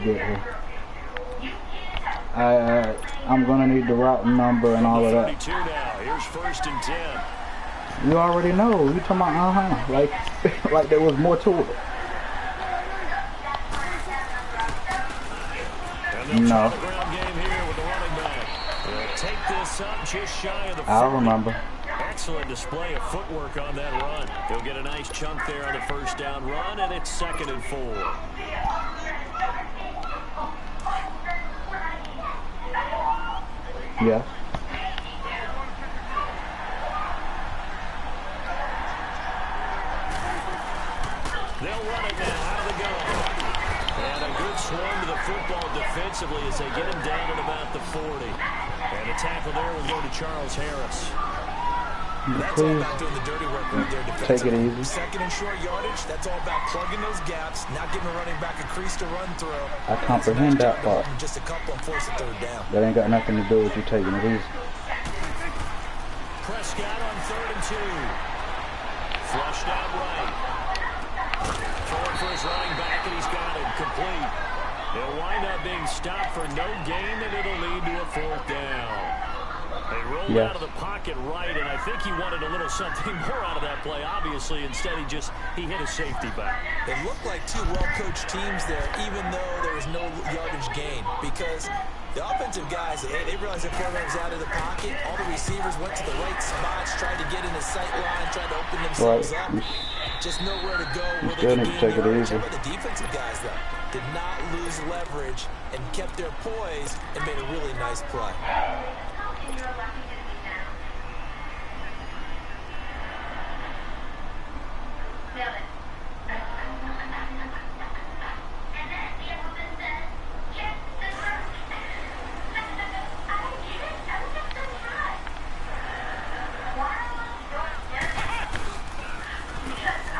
get here. I'm gonna need the route number and all of that. 32 now. Here's 1st and 10. You already know. You talking about like like there was more to it. No. Take this up just shy of the 40. I'll remember. Excellent display of footwork on that run. He'll get a nice chunk there on the 1st down run, and it's 2nd and 4. Yeah. They'll run it now out of the gun. And a good swarm to the football defensively as they get him down at about the 40. And the tackle there will go to Charles Harris. That's all about doing the dirty work right there defensively. Take it easy. 2nd and short yardage, that's all about plugging those gaps, not giving a running back a crease to run through. I comprehend that part. Just a couple and force a 3rd down. That ain't got nothing to do with you taking it easy. Prescott on 3rd and 2. Flushed out right. Throwing for his running back, and he's got it complete. He'll wind up being stopped for no gain, and it'll lead to a 4th down. They rolled out of the pocket right, and I think he wanted a little something more out of that play, obviously. Instead, he hit a safety back. It looked like two well-coached teams there, even though there was no yardage gain, because the offensive guys, they realized their quarterback was out of the pocket. All the receivers went to the right spots, tried to get in the sight line, tried to open themselves up. Just nowhere to go where they could gain yardage. But the defensive guys, though, did not lose leverage and kept their poise and made a really nice play.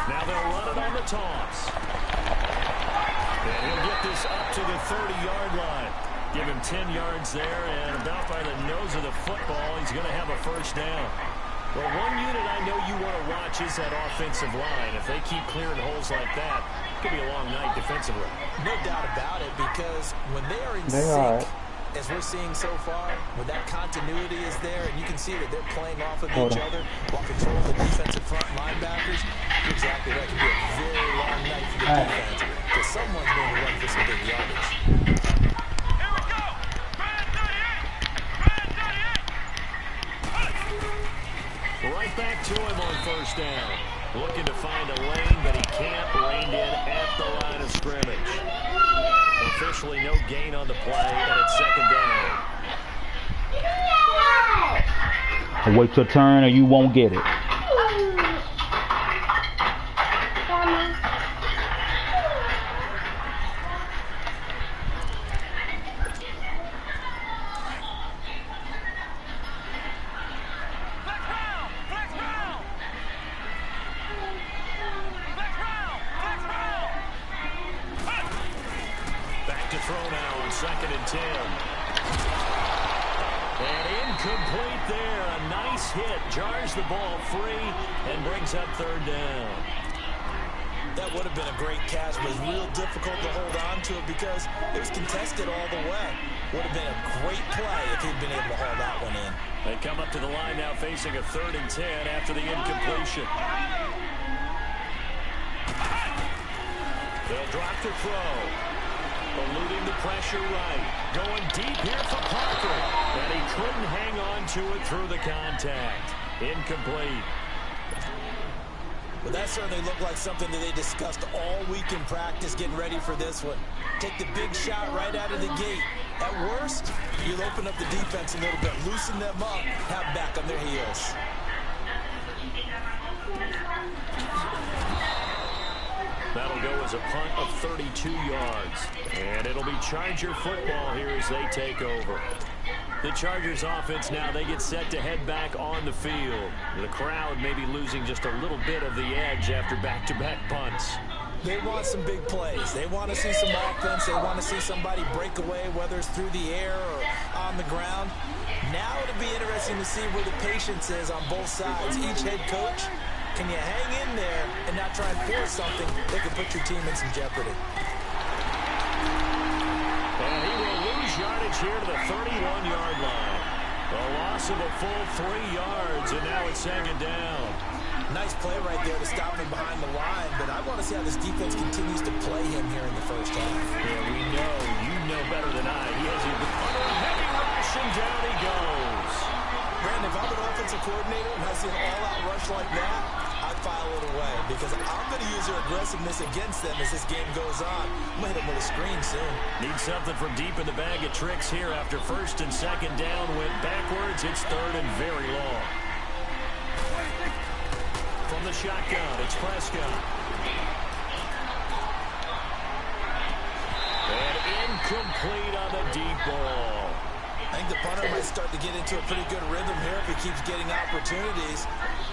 Now they'll run it on the toss. And he'll get this up to the 30-yard line. Give him 10 yards there, and about by the nose of the football, he's going to have a 1st down. Well, one unit I know you want to watch is that offensive line. If they keep clearing holes like that, it could be a long night defensively. No doubt about it, because when they are in sync, as we're seeing so far, when that continuity is there, and you can see that they're playing off of each other while controlling the defensive front linebackers, you're exactly right. It could be a very long night for the defense, because someone's going to run for some big yardage. Right back to him on 1st down. Looking to find a lane, but he can't. Reined in at the line of scrimmage. Officially no gain on the play, and it's 2nd down. Wait your turn or you won't get it. Throw now on 2nd and 10. And incomplete there. A nice hit. Jars the ball free and brings up 3rd down. That would have been a great catch, but it was real difficult to hold on to it because it was contested all the way. Would have been a great play if he'd been able to haul that one in. They come up to the line now facing a 3rd and 10 after the incompletion. They'll drop the throw. Eluding the pressure right. Going deep here for Parker. And he couldn't hang on to it through the contact. Incomplete. Well, that certainly looked like something that they discussed all week in practice getting ready for this one. Take the big shot right out of the gate. At worst, you'll open up the defense a little bit, loosen them up, have back on their heels. That'll go as a punt of 32 yards. And it'll be Charger football here as they take over. The Chargers offense now, they get set to head back on the field. The crowd may be losing just a little bit of the edge after back-to-back punts. They want some big plays. They want to see some offense. They want to see somebody break away, whether it's through the air or on the ground. Now it'll be interesting to see where the patience is on both sides. Each head coach, can you hang in there and not try and force something that could put your team in some jeopardy? yardage here to the 31-yard line. A loss of a full 3 yards, and now it's second down. Nice play right there to stop him behind the line, but I want to see how this defense continues to play him here in the first half. Yeah, we know. You know better than I. He has a heavy rush, and down he goes. Brandon, if I'm an offensive coordinator and I see an all-out rush like that, I'd file it away because I'm going to use their aggressiveness against them as this game goes on. I'm going to hit them with a screen soon. Need something from deep in the bag of tricks here after first and second down went backwards. It's third and very long. From the shotgun, it's Prescott. And incomplete on the deep ball. I think the punter might start to get into a pretty good rhythm here if he keeps getting opportunities.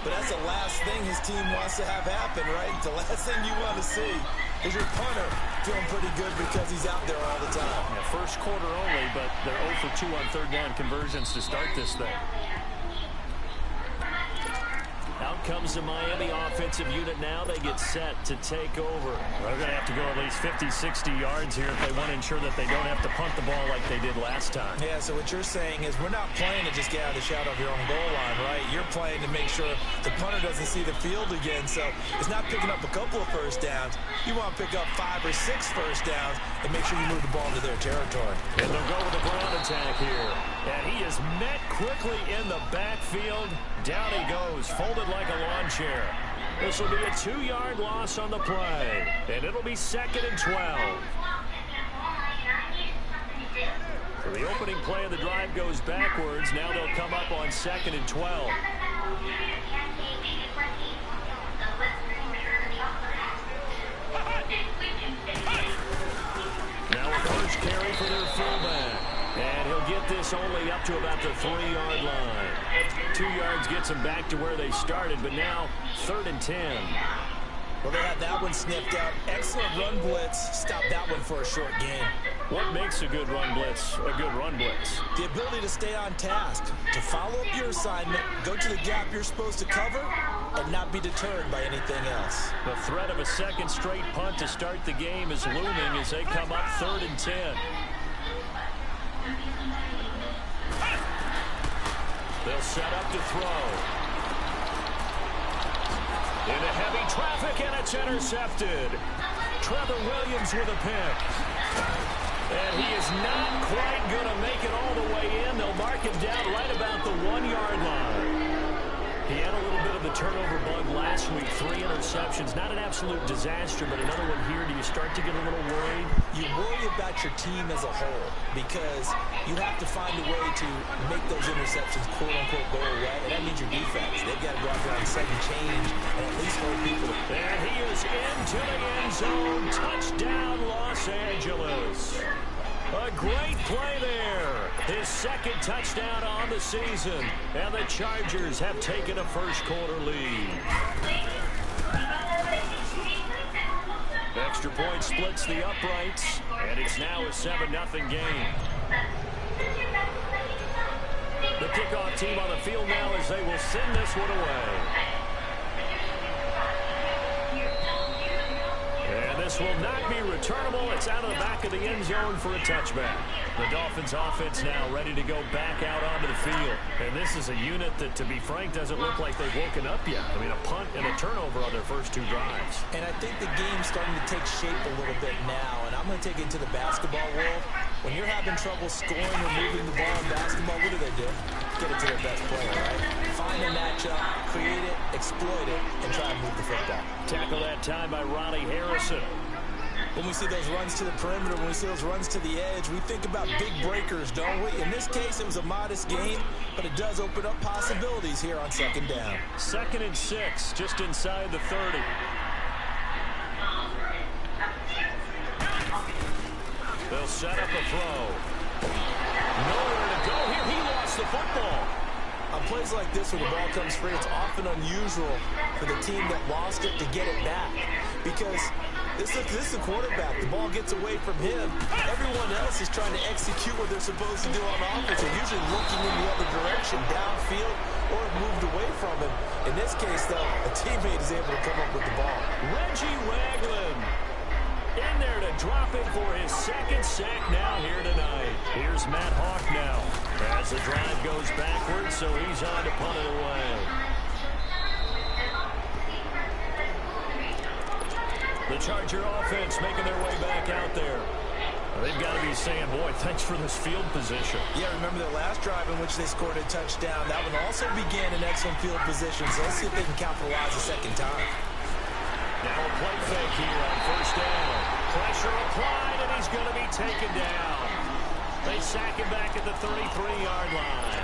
But that's the last thing his team wants to have happen, right? The last thing you want to see is your punter feeling pretty good because he's out there all the time. Yeah, first quarter only, but they're 0 for 2 on third down conversions to start this thing. Out comes the Miami offensive unit now. They get set to take over. They're going to have to go at least 50, 60 yards here if they want to ensure that they don't have to punt the ball like they did last time. Yeah, so what you're saying is we're not playing to just get out of the shadow of your own goal line, right? You're playing to make sure the punter doesn't see the field again. So it's not picking up a couple of first downs. You want to pick up 5 or 6 first downs and make sure you move the ball into their territory. And they'll go with the ground attack here. And he is met quickly in the backfield. Down he goes, folded like a lawn chair. This will be a 2-yard loss on the play. And it'll be second and 12. So the opening play of the drive goes backwards. Now they'll come up on second and 12. Now a first carry for their fullback. And he'll get this only up to about the 3-yard line. 2 yards gets them back to where they started, but now third and 10. Well, they had that one sniffed out. Excellent run blitz. Stopped that one for a short gain. What makes a good run blitz a good run blitz? The ability to stay on task, to follow up your assignment, go to the gap you're supposed to cover, and not be deterred by anything else. The threat of a second straight punt to start the game is looming as they come up third and 10. They'll set up to throw. Into heavy traffic, and it's intercepted. Trevor Williams with a pick. And he is not quite going to make it all the way in. They'll mark him down right about the 1-yard line. He had a little bit of the turnover bug last week. 3 interceptions. Not an absolute disaster, but another one here. Do you start to get a little worried? You worry about your team as a whole because you have to find a way to make those interceptions quote-unquote go away, and that means your defense. They've got to go out there on second change and at least hold people. And he is into the end zone. Touchdown, Los Angeles. A great play there. His second touchdown on the season. And the Chargers have taken a first quarter lead. Extra point splits the uprights. And it's now a 7-0 game. The kickoff team on the field now as they will send this one away. And this will not be returnable. It's out of the back of the end zone for a touchback. The Dolphins offense now ready to go back out onto the field. And this is a unit that, to be frank, doesn't look like they've woken up yet. I mean, a punt and a turnover on their first 2 drives. And I think the game's starting to take shape a little bit now. And I'm going to take it into the basketball world. When you're having trouble scoring or moving the ball in basketball, what do? Get it to their best player, right? Find a matchup, create it, exploit it, and try and move the football. Tackle that time by Ronnie Harrison. When we see those runs to the perimeter, when we see those runs to the edge, we think about big breakers, don't we? In this case, it was a modest game, but it does open up possibilities here on second down. Second and 6, just inside the 30. They'll set up a throw. Nowhere to go here. He lost the football. On plays like this where the ball comes free, it's often unusual for the team that lost it to get it back. Because this is a quarterback. The ball gets away from him. Everyone else is trying to execute what they're supposed to do on offense. They're usually looking in the other direction, downfield, or moved away from him. In this case, though, a teammate is able to come up with the ball. Reggie Ragland in there to drop it for his second sack now here tonight. Here's Matt As the drive goes backwards, so he's on to punt it away. The Charger offense making their way back out there. They've got to be saying, boy, thanks for this field position. Yeah, remember their last drive in which they scored a touchdown. That one also began in excellent field position, so let's see if they can capitalize a second time. Now a play fake here on first down. Pressure applied, and he's going to be taken down. They sack him back at the 33-yard line.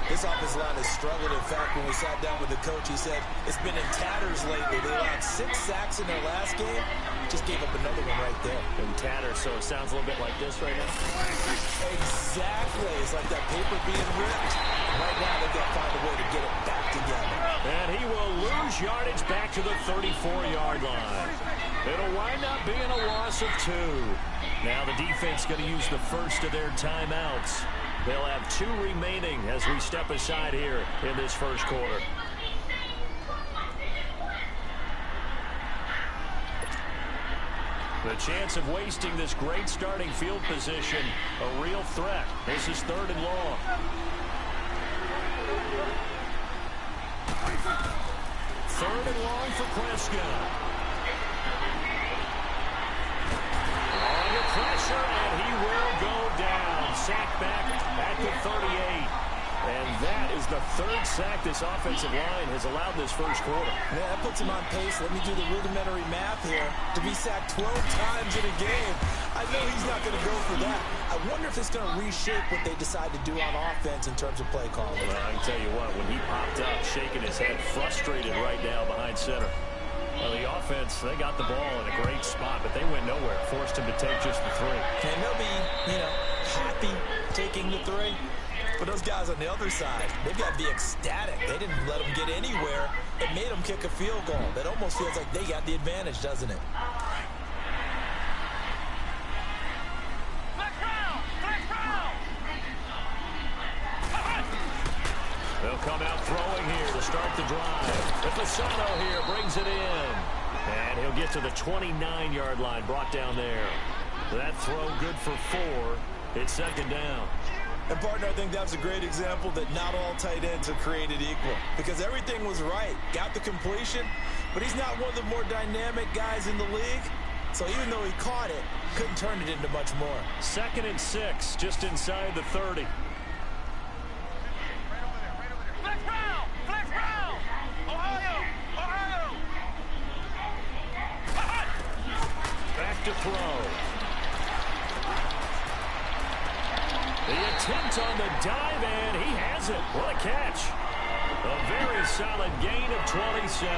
This offensive line has struggled. In fact, when we sat down with the coach, he said it's been in tatters lately. They allowed 6 sacks in their last game. Just gave up another one right there. In tatters, so it sounds a little bit like this right now. Exactly. It's like that paper being ripped. Right now, they've got to find a way to get it back together. And he will lose yardage back to the 34-yard line. It'll wind up being a loss of 2. Now the defense going to use the first of their timeouts. They'll have 2 remaining as we step aside here in this first quarter. The chance of wasting this great starting field position, a real threat. This is 3rd and long. Third and long for Prescott. Under pressure, and he will go down. Sack back at the 38. And that is the 3rd sack this offensive line has allowed this first quarter. Yeah, that puts him on pace. Let me do the rudimentary math here. To be sacked 12 times in a game, I know he's not going to go for that. I wonder if it's going to reshape what they decide to do on offense in terms of play calling. Well, I can tell you what, when he popped up, shaking his head, frustrated right now behind center. Well, the offense, they got the ball in a great spot, but they went nowhere. Forced him to take just the 3. And they'll be, happy taking the 3. But those guys on the other side, they've got to be ecstatic. They didn't let them get anywhere. It made them kick a field goal. That almost feels like they got the advantage, doesn't it? They'll come out throwing here to start the drive. Fasano here brings it in. And he'll get to the 29-yard line, brought down there. That throw good for 4. It's 2nd down. And, partner, I think that's a great example that not all tight ends are created equal. Because everything was right. Got the completion, but he's not one of the more dynamic guys in the league. So even though he caught it, couldn't turn it into much more. 2nd and 6, just inside the 30. Back to throw. The attempt on the dive, and he has it. What a catch. A very solid gain of 27.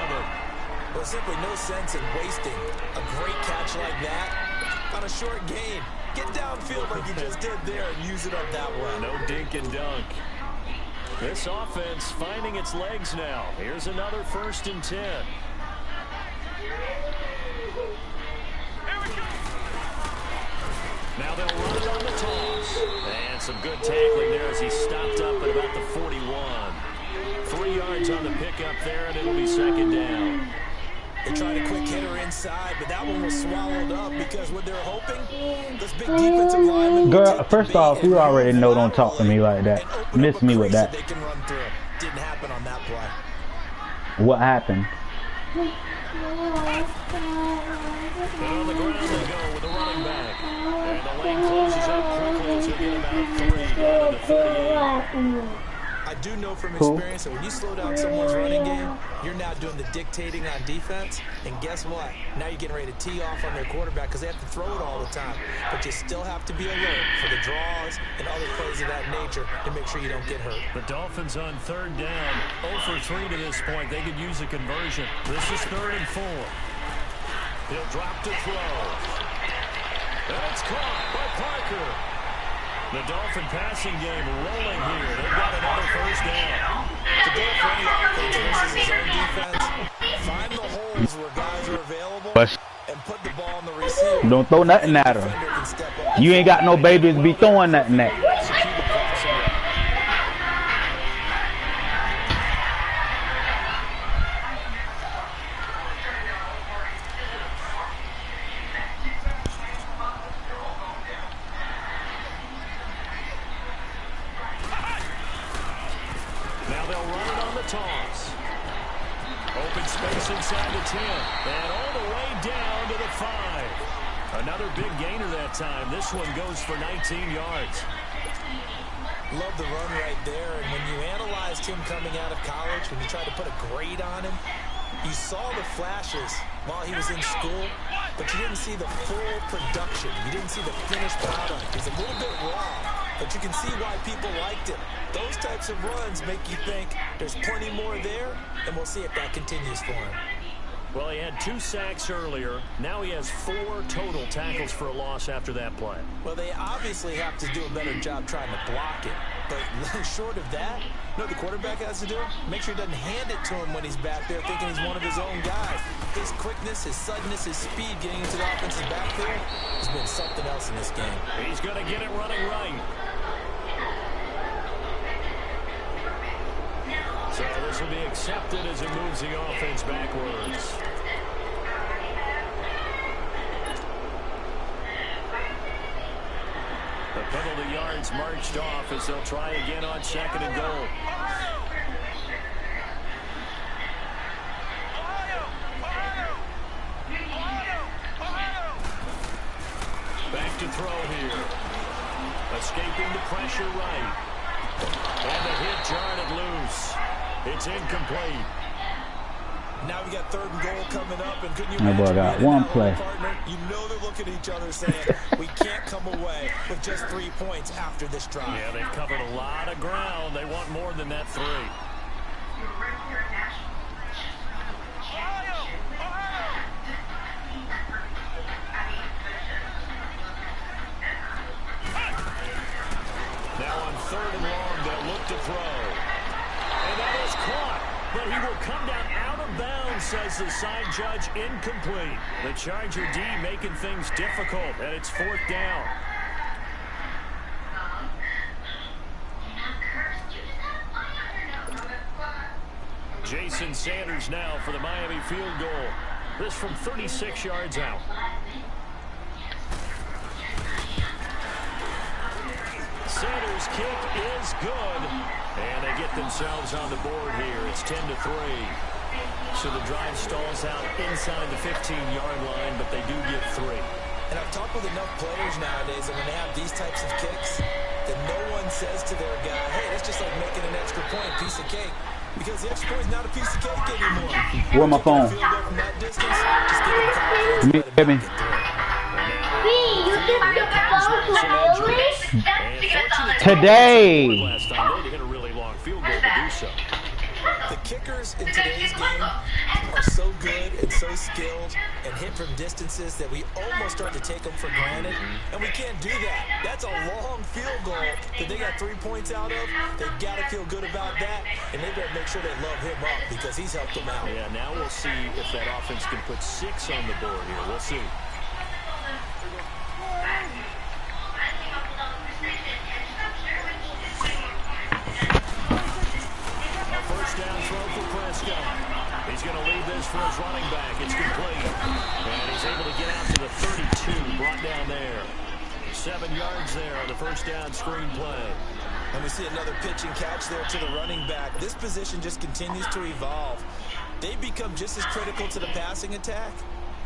Well, simply no sense in wasting a great catch like that on a short gain. Get downfield like you just did there and use it up that way. No dink and dunk. This offense finding its legs now. Here's another 1st and 10. Now they'll run it on the toss. And some good tackling there as he stopped up at about the 41. 3 yards on the pickup there, and it'll be 2nd down. They tried a quick hitter inside, but that one was swallowed up because what they're hoping, this big defensive lineman. Girl, first off, you already know don't talk to me like that. Miss me with that. They can run through. Didn't happen on that play. What happened? And on the ground they go with the running back. And the lane closes up quickly as they get about 3 down to the 38. I do know from experience that when you slow down someone's running game, you're now doing the dictating on defense. And guess what? Now you're getting ready to tee off on their quarterback because they have to throw it all the time. But you still have to be alert for the draws and other plays of that nature to make sure you don't get hurt. The Dolphins on 3rd down. 0 for 3 to this point. They could use a conversion. This is 3rd and 4. He'll drop to throw. And it's caught by Parker. The Dolphin passing game rolling here. They've got another 1st down. To go for any offense versus his own defense, find the holes where guys are available and put the ball on the receiver. Don't throw nothing at her. You ain't got no babies to be throwing nothing at. toss. Open space inside the 10. And all the way down to the 5. Another big gainer that time. This one goes for 19 yards. Love the run right there. And when you analyzed him coming out of college, when you tried to put a grade on him, you saw the flashes while he was in school, but you didn't see the full production. You didn't see the finished product. He's a little bit raw, but you can see why people liked him. Those types of runs make you think there's plenty more there, and we'll see if that continues for him. Well, he had 2 sacks earlier. Now he has 4 total tackles for a loss after that play. Well, they obviously have to do a better job trying to block it. But short of that, you know what the quarterback has to do? Make sure he doesn't hand it to him when he's back there thinking he's one of his own guys. His quickness, his suddenness, his speed getting into the offensive backfield has been something else in this game. He's going to get it running right. So this will be accepted as it moves the offense backwards. The penalty yards marched off as they'll try again on 2nd and goal. Back to throw here. Escaping the pressure right. And the hit jarred it loose. It's incomplete. Now we got 3rd and goal coming up, and couldn't you My boy got one play. Partner? You know they're looking at each other saying, we can't come away with just 3 points after this drive. Yeah, they've covered a lot of ground. They want more than that 3. Now on 3rd and long, they'll look to throw. And that is caught. But he will come down out of bounds, says the side judge. Incomplete. The Charger D making things difficult, and it's 4th down. Jason Sanders now for the Miami field goal. This from 36 yards out. Sanders' kick is good. And they get themselves on the board here. It's 10-3. So the drive stalls out inside the 15-yard line, but they do get 3. And I've talked with enough players nowadays that when they have these types of kicks, that no one says to their guy, hey, it's just like making an extra point, piece of cake. Because the extra point is not a piece of cake anymore. Where my phone? Hit me. Today. Last time they hit a really long field goal to do so. The kickers in today's game are so good and so skilled and hit from distances that we almost start to take them for granted, and we can't do that. That's a long field goal that they got 3 points out of. They've got to feel good about that, and they better make sure they love him up because he's helped them out. Yeah, now we'll see if that offense can put 6 on the board here. We'll see. Down throw for Prescott. He's going to lead this for his running back. It's complete. And he's able to get out to the 32. Brought down there. 7 yards there on the first down screen play. And we see another pitch and catch there to the running back. This position just continues to evolve. They become just as critical to the passing attack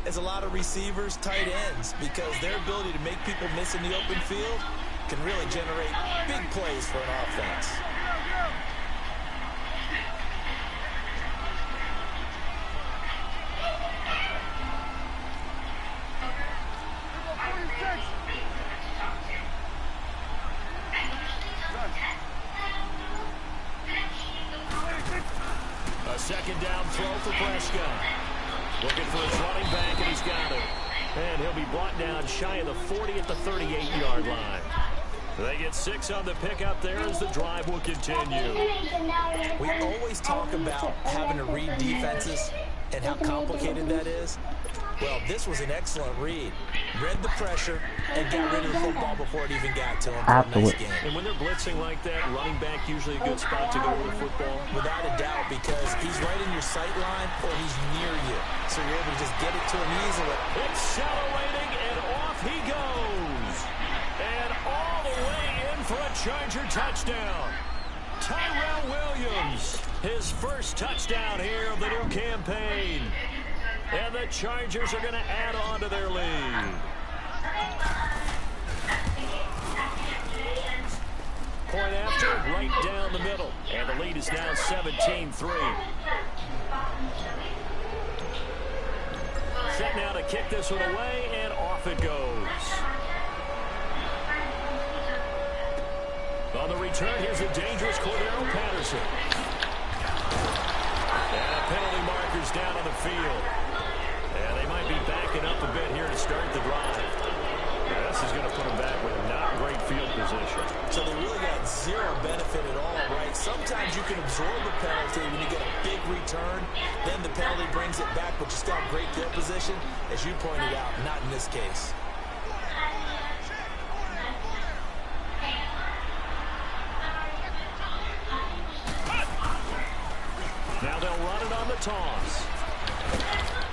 as a lot of receivers, tight ends, because their ability to make people miss in the open field can really generate big plays for an offense. A second down throw for Prescott. Looking for his running back, and he's got it. And he'll be brought down shy of the 40 at the 38-yard line. They get 6 on the pickup there as the drive will continue. We always talk about having to read defenses and how complicated that is. Well, this was an excellent read. Read the pressure and got rid of the football before it even got to him. Nice game. And when they're blitzing like that, running back usually a good spot to go with the football. Without a doubt, because he's right in your sight line or he's near you. So you're able to just get it to him easily. Accelerating, and off he goes. And all the way in for a Charger touchdown. Tyrell Williams, his first touchdown here of the new campaign. And the Chargers are going to add on to their lead. Point after, right down the middle. And the lead is now 17-3. Set now to kick this one away, and off it goes. On the return, here's a dangerous Cordero Patterson. And penalty markers down on the field. And they might be backing up a bit here to start the drive. This is going to put them back with not great field position. So they really got zero benefit at all, right? Sometimes you can absorb a penalty when you get a big return. Then the penalty brings it back, but you still have great field position. As you pointed out, not in this case. Now they'll run it on the toss.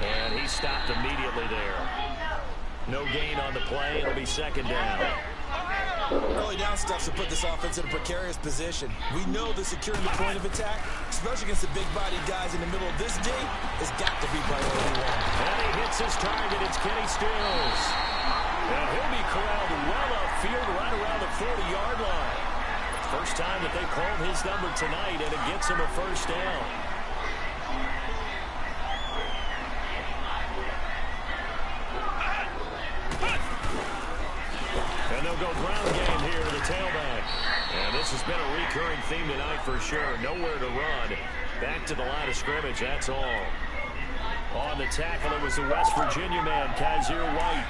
And he stopped immediately there. No gain on the play. It'll be second down. Early down stuff to put this offense in a precarious position. We know the securing the point of attack, especially against the big-bodied guys in the middle of this D, has got to be priority one. And he hits his target. It's Kenny Stills. And he'll be corralled well upfield right around the 40-yard line. First time that they called his number tonight, and it gets him a first down. And they'll go ground game here to the tailback. And this has been a recurring theme tonight for sure. Nowhere to run. Back to the line of scrimmage, that's all. On the tackle, it was the West Virginia man, Kaiser White.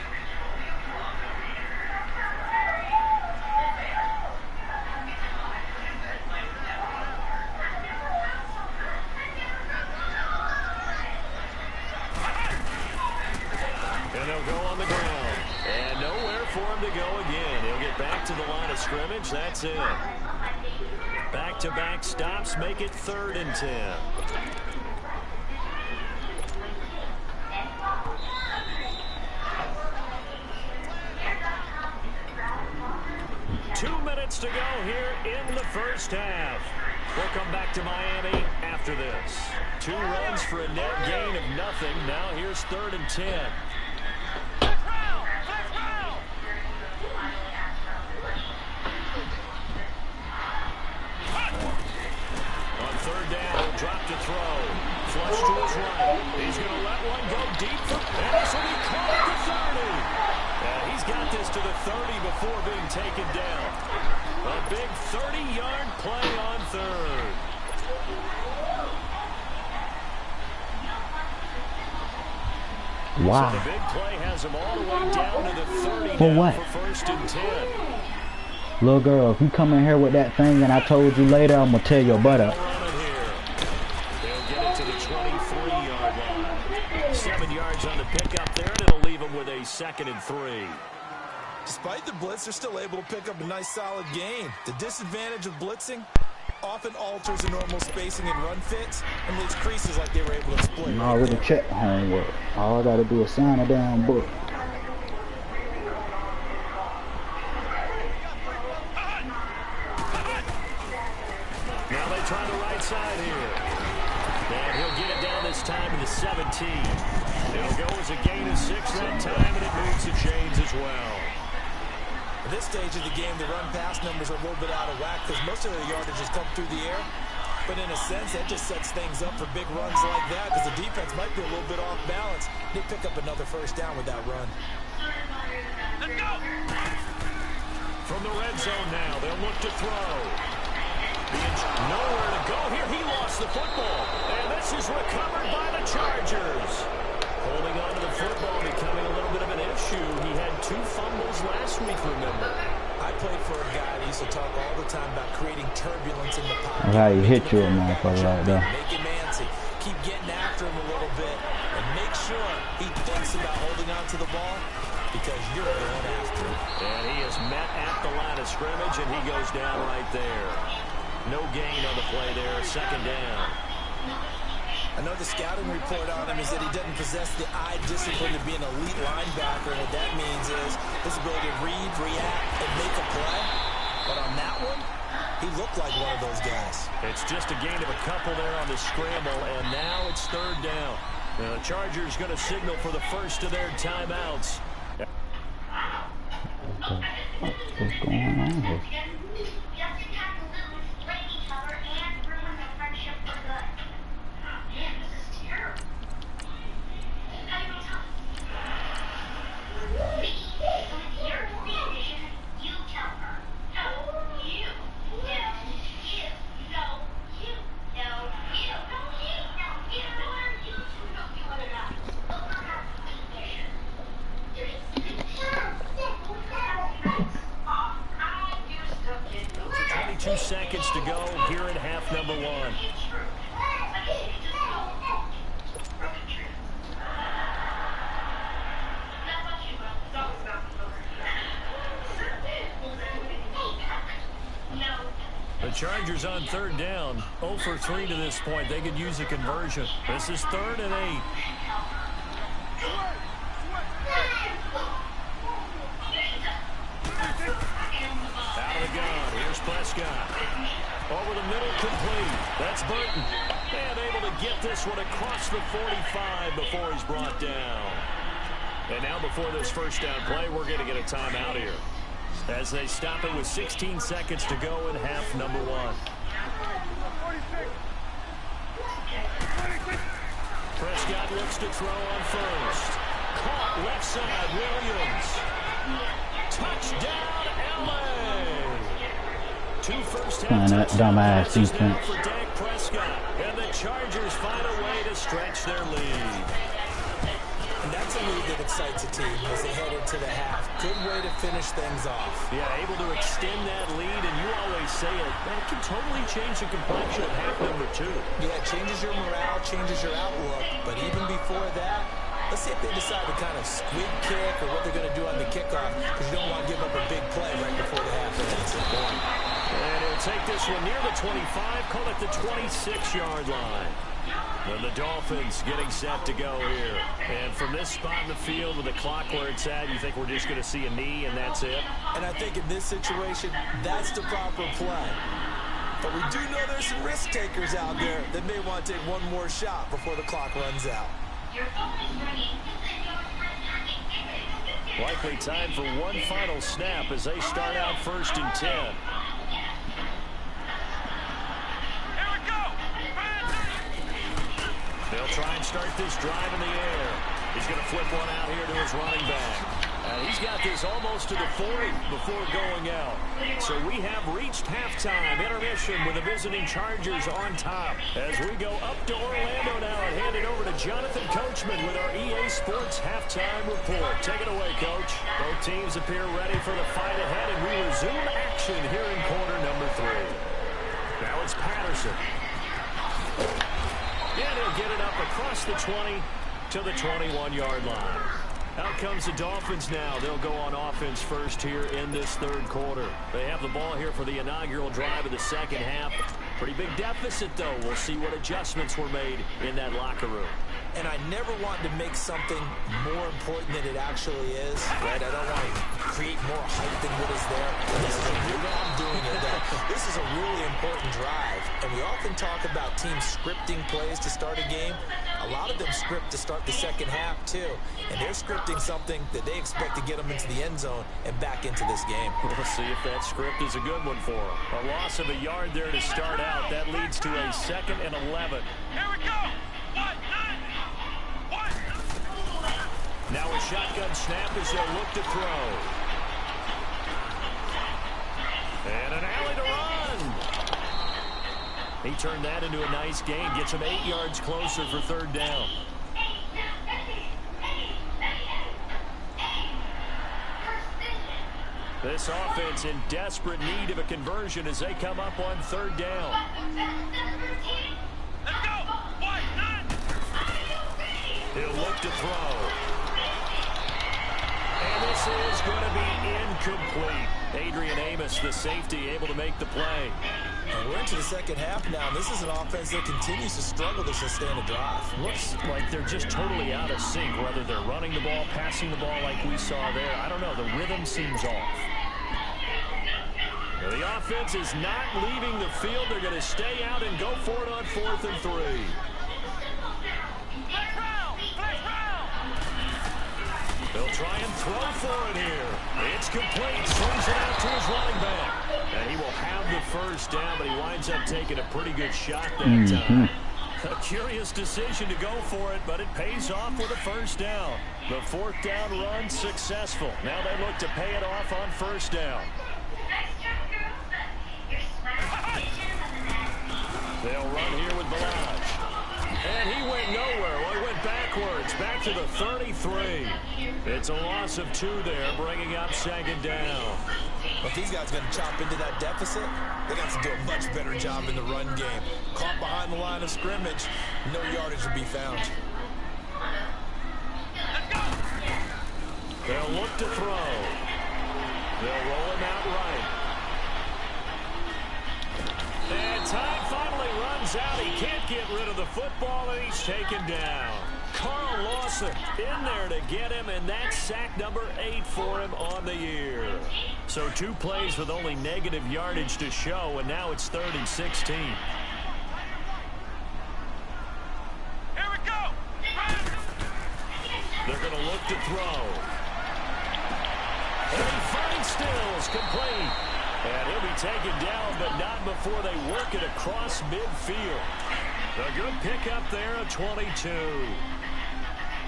And they'll go on the ground. And nowhere for him to go again. He'll get back to the line of scrimmage. That's it. Back-to-back stops make it 3rd and 10. Two minutes to go here in the first half. We'll come back to Miami after this. 2 runs for a net gain of nothing. Now here's 3rd and 10. On 3rd down, he'll drop to throw. Flush to his right. He's going to let one go deep. And this will be caught at the 30. And he's got this to the 30 before being taken down. A big 30-yard play on 3rd. Wow. So the big play has him all the way down to the 30 For now what? for 1st and 10. Little girl, if you come in here with that thing and I told you later, I'm going to tear your butt up. They'll get it to the 23-yard line. 7 yards on the pickup there, and it'll leave them with a 2nd and 3. Despite the blitz, they're still able to pick up a nice solid gain. The disadvantage of blitzing often alters the normal spacing and run fits and leaves creases like they were able to exploit. I already checked homework. All I got to do is sign a damn book. Now they try the right side here. And he'll get it down this time to the 17. It'll go as a gain of 6 that time, and it moves the chains as well. At this stage of the game, the run-pass numbers are a little bit out of whack because most of their yardage has come through the air. But in a sense, that just sets things up for big runs like that because the defense might be a little bit off balance. They pick up another first down with that run. Let's go! From the red zone now, they'll look to throw. Nowhere to go here. He lost the football. And this is recovered by the Chargers. Holding on to the football becoming a little bit of an issue. He had 2 fumbles last week, remember. I played for a guy that used to talk all the time about creating turbulence in the pocket. That's how you hit you a motherfucker like that. Make him antsy. Keep getting after him a little bit. And make sure he thinks about holding on to the ball because you're going after him. And he is met at the line of scrimmage, and he goes down right there. No gain on the play there. 2nd down. I know the scouting report on him is that he doesn't possess the eye discipline to be an elite linebacker. And what that means is his ability to read, react, and make a play. But on that one, He looked like one of those guys. It's just a gain of a couple there on the scramble, and now it's third down. Now the Chargers going to signal for the first of their timeouts. What's going on here? Seconds to go here in half number one. The Chargers on third down, 0 for 3 to this point. They could use a conversion. This is 3rd and 8. Out of the gun. Here's Prescott. Over the middle, complete. That's Burton. And able to get this one across the 45 before he's brought down. And now before this first down play, we're going to get a timeout here, as they stop it with 16 seconds to go in half number one. Prescott looks to throw on first. Caught left side, Williams. Touchdown, LA. 2 first half That dumbass defense. for Dak Prescott. And the Chargers find a way to stretch their lead. And that's a lead that excites a team as they head into the half. Good way to finish things off. Yeah, able to extend that lead, and you always say it, that can totally change the complexion of half number 2. Yeah, it changes your morale, changes your outlook. But even before that, let's see if they decide to kind of squib kick or what they're going to do on the kickoff, because you don't want to give up a big play right before the half. That's the point. And he'll take this one near the 25, call it the 26-yard line. And the Dolphins getting set to go here. And from this spot in the field with the clock where it's at, you think we're just going to see a knee and that's it? And I think in this situation, that's the proper play. But we do know there's some risk takers out there that may want to take one more shot before the clock runs out. Likely time for one final snap as they start out 1st and 10. They'll try and start this drive in the air. He's going to flip one out here to his running back. He's got this almost to the 40 before going out. So we have reached halftime intermission with the visiting Chargers on top. As we go up to Orlando now and hand it over to Jonathan Coachman with our EA Sports halftime report. Take it away, Coach. Both teams appear ready for the fight ahead, and we resume action here in quarter number 3. Now it's Patterson. And he'll get it up across the 20 to the 21-yard line. Out comes the Dolphins now. They'll go on offense first here in this 3rd quarter. They have the ball here for the inaugural drive of the 2nd half. Pretty big deficit, though. We'll see what adjustments were made in that locker room. And I never want to make something more important than it actually is, right? I don't want to create more hype than what is there. This is a really, I'm doing it, though. This is a really important drive. And we often talk about teams scripting plays to start a game. A lot of them script to start the 2nd half, too. And they're scripting something that they expect to get them into the end zone and back into this game. We'll see if that script is a good one for them. A loss of a yard there to start out. That leads to a 2nd and 11. Here we go. Now a shotgun snap as they'll look to throw. And an alley to run. He turned that into a nice gain. Gets him 8 yards closer for 3rd down. This offense in desperate need of a conversion as they come up on 3rd down. Let's go. 1-9. He'll look to throw. And this is going to be incomplete. Adrian Amos, the safety, able to make the play. And we're into the 2nd half now. This is an offense that continues to struggle to sustain a drive. Looks like they're just totally out of sync, whether they're running the ball, passing the ball like we saw there. I don't know. The rhythm seems off. The offense is not leaving the field. They're going to stay out and go for it on 4th and 3. They'll try and throw for it here. It's complete. Swings it out to his running back. And he will have the first down, but he winds up taking a pretty good shot that time. A curious decision to go for it, but it pays off with a first down. The 4th down run successful. Now they look to pay it off on 1st down. They'll run here with Balaj. And he went nowhere. Well, he went backwards, back to the 33. It's a loss of 2 there, bringing up 2nd down. Well, if these guys are going to chop into that deficit, they got to do a much better job in the run game. Caught behind the line of scrimmage, no yardage will be found. They'll look to throw. They'll roll him out right. And time finally runs out. He can't get rid of the football, and he's taken down. Carl Lawson in there to get him, and that's sack number 8 for him on the year. So 2 plays with only negative yardage to show, and now it's 3rd and 16. Here we go. They're going to look to throw. And he finds Stills, complete. And he'll be taken down, but not before they work it across midfield. A good pickup there at 22.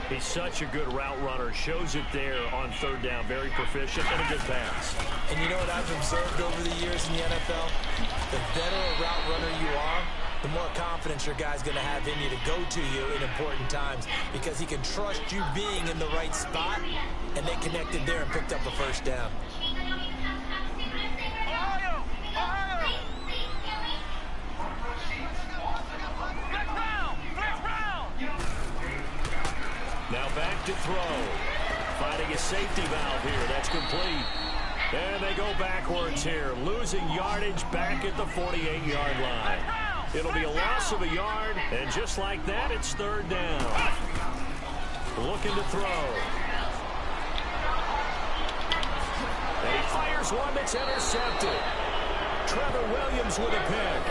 He's such a good route runner. Shows it there on 3rd down. Very proficient and a good pass. And you know what I've observed over the years in the NFL? The better a route runner you are, the more confidence your guy's going to have in you to go to you in important times, because he can trust you being in the right spot, and they connected there and picked up a first down. Ohio! Ohio! Flex round! Now back to throw. Finding a safety valve here. That's complete. And they go backwards here. Losing yardage back at the 48-yard line. It'll be a loss of a yard, and just like that, it's 3rd down. Looking to throw. And he fires one that's intercepted. Trevor Williams with a pick.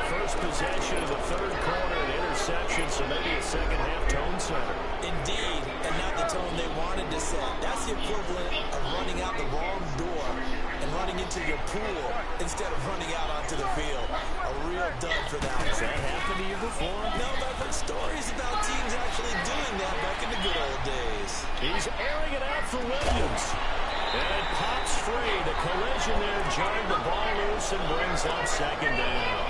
First possession of the 3rd quarter, an interception, so maybe a second-half tone setter. Indeed, and not the tone they wanted to set. That's the equivalent of running out the wrong door and running into your pool instead of running out onto the field. A real dud for that. Has that happened to you before? No, but I've heard stories about teams actually doing that back in the good old days. He's airing it out for Williams. And it pops free. The collision there jarred the ball loose and brings up 2nd down.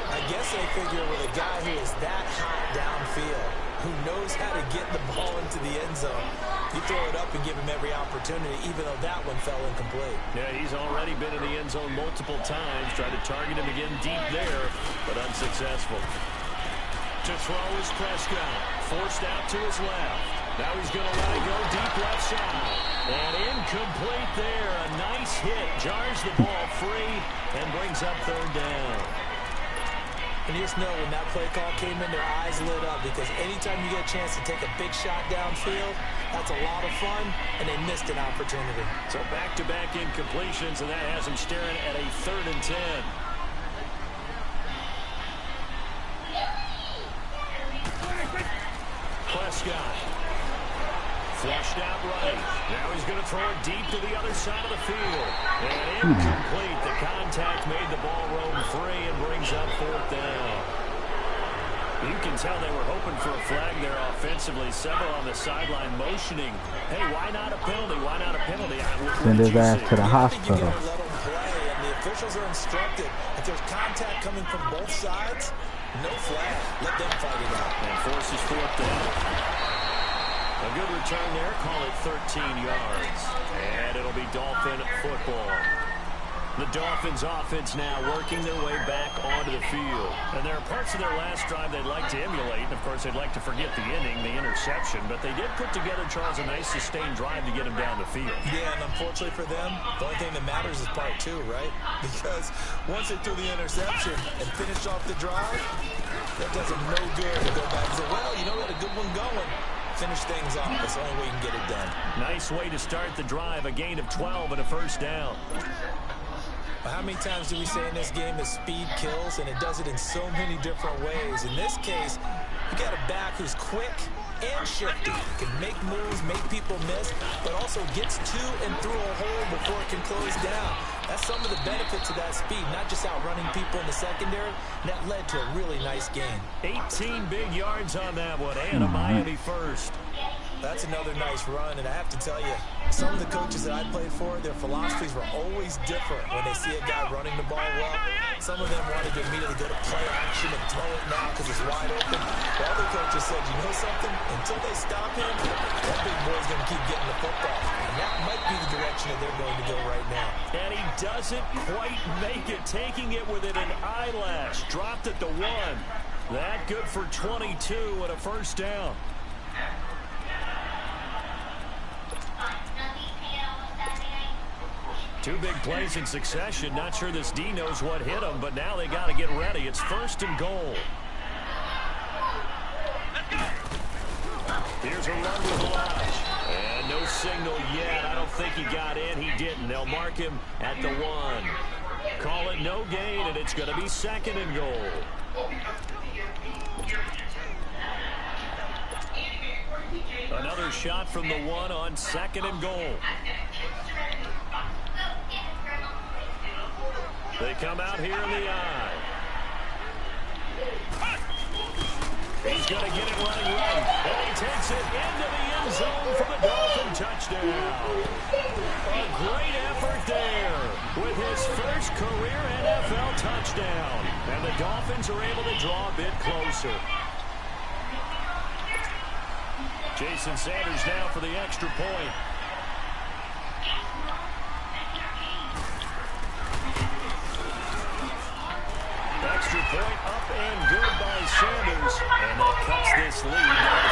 I guess they figure with a guy who is that hot downfield, who knows how to get the ball into the end zone, you throw it up and give him every opportunity, even though that one fell incomplete. Yeah, he's already been in the end zone multiple times. Tried to target him again deep there, but unsuccessful. To throw is Prescott. Forced out to his left. Now he's going to let it go deep left side. And incomplete there. A nice hit. Jars the ball free and brings up 3rd down. And you just know when that play call came in, their eyes lit up, because anytime you get a chance to take a big shot downfield, that's a lot of fun, and they missed an opportunity. So back-to-back incompletions, and that has him staring at a 3rd and 10. Prescott. Flushed out right. Now he's going to throw it deep to the other side of the field. And incomplete. The contact made the ball roam free and brings up 4th down. You can tell they were hoping for a flag there offensively. Several on the sideline motioning. Hey, why not a penalty? Why not a penalty? Send his ass to the hospital. Let them play, and the officials are instructed. If there's contact coming from both sides, no flag. Let them fight it out. And forces 4th down. A good return there. Call it 13 yards. And it'll be Dolphin football. The Dolphins offense now working their way back onto the field. And there are parts of their last drive they'd like to emulate. And, of course, they'd like to forget the inning, the interception. But they did put together, Charles, a nice sustained drive to get them down the field. Yeah, and unfortunately for them, the only thing that matters is part 2, right? Because once they threw the interception and finished off the drive, that does them no good to go back and say, well, you know, we had a good one going. Finish things off. That's the only way you can get it done. Nice way to start the drive. A gain of 12 and a first down. How many times do we say in this game that speed kills, and it does it in so many different ways? In this case, you got a back who's quick and shifty. Can make moves, make people miss, but also gets to and through a hole before it can close down. That's some of the benefits of that speed, not just outrunning people in the secondary. And that led to a really nice game. 18 big yards on that one, and a Miami first. That's another nice run, and I have to tell you, some of the coaches that I played for, their philosophies were always different when they see a guy running the ball well. Some of them wanted to immediately go to play action and throw it now because it's wide open. The other coaches said, you know something? Until they stop him, that big boy's going to keep getting the football. And that might be the direction that they're going to go right now. And he doesn't quite make it, taking it within an eyelash. Dropped at the 1. That good for 22 and a first down. Two big plays in succession. Not sure this D knows what hit him, but now they got to get ready. It's 1st and goal. Here's a run with Lodge. And no signal yet. I don't think he got in. He didn't. They'll mark him at the 1. Call it no gain, and it's going to be 2nd and goal. Another shot from the 1 on 2nd and goal. They come out here in the eye. He's going to get it running right. And he takes it into the end zone for the Dolphin touchdown. A great effort there with his first career NFL touchdown. And the Dolphins are able to draw a bit closer. Jason Sanders now for the extra point. Extra point up and good by Sanders. And that cuts this lead down to